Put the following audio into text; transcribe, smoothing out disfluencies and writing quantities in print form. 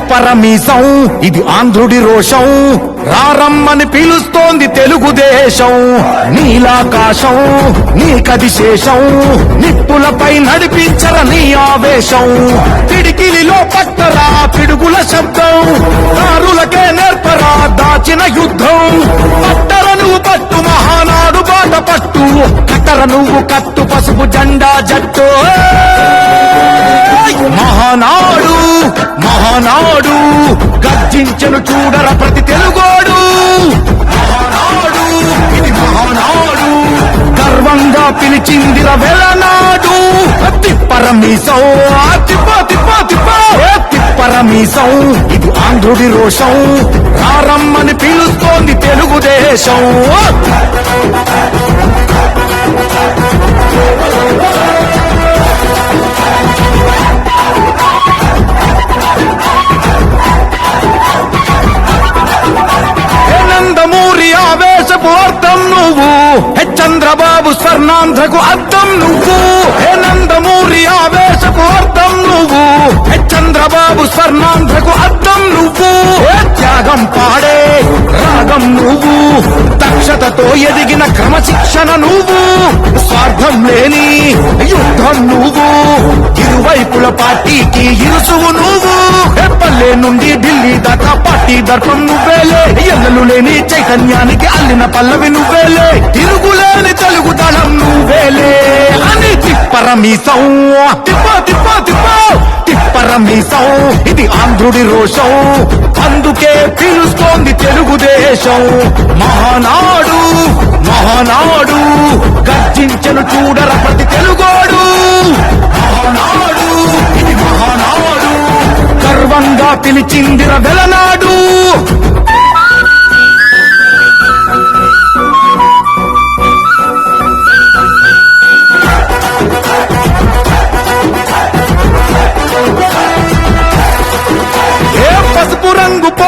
తిప్పరమీసం ఇది ఆంధ్రుడి రోషం, రారమ్మని పిలుస్తోంది తెలుగుదేశం. నీలాకాశం నీకది శేషం, నిప్పులపై నడిపించర నీ ఆవేశం. పిడికిలిలో పట్టరా పిడుగుల శబ్దం, దారులకే నేర్పరా దాచిన యుద్ధం. పట్టర నువ్వు పట్టు మహానాడు బాట పట్టు, కట్టర నువ్వు కట్టు పసుపు జెండా జట్టు. మహానాడు మహానాడు గర్జించను చూడర ప్రతి తెలుగోడు. మహానాడు ఇది మహానాడు, గర్వంగా పిలిచిందిర వెలనాడు. తిప్పరమీసం తిప్ప తిప్ప తిప్ప తిప్పరమీసం ఇది ఆంధ్రుడి రోషం, రారమ్మని పిలుస్తోంది తెలుగుదేశం. నందమూరి ఆవేశపు అర్థం నువ్వు, చంద్రబాబు స్వర్ణాంధ్రకు అర్థం నువ్వు. నందమూరి ఆవేశపు అర్థం నువ్వు, చంద్రబాబు స్వర్ణాంధ్రకు అర్థం నువ్వు. త్యాగం పాడే రాగం నువ్వు, దక్షతతో ఎదిగిన క్రమశిక్షణ నువ్వు. స్వార్థం లేని యుద్ధం నువ్వు, ఇరువైపుల పార్టీకి ఇరుసువు నువ్వు. పల్లె నుండి ఢిల్లీ దాకా పార్టీ దర్పం నువ్వేలే, ఎన్నలు లేని చైతన్యానికి అల్లిన పల్లవి నువ్వేలే. తిరుగులేని తెలుగు దళం నువ్వేలే అని తిప్పరమీసం తిప్ప తిప్ప తిప్ప తిప్పరమీసం ఇది ఆంధ్రుడి రోషం, అందుకే పిలుస్తోంది తెలుగుదేశం. మహానాడు మహానాడు గర్జించను చూడర ప్రతి తెలుగోడు. మహానాడు ఇది మహానాడు, గర్వంగా పిలిచిందిర వెలనాడు.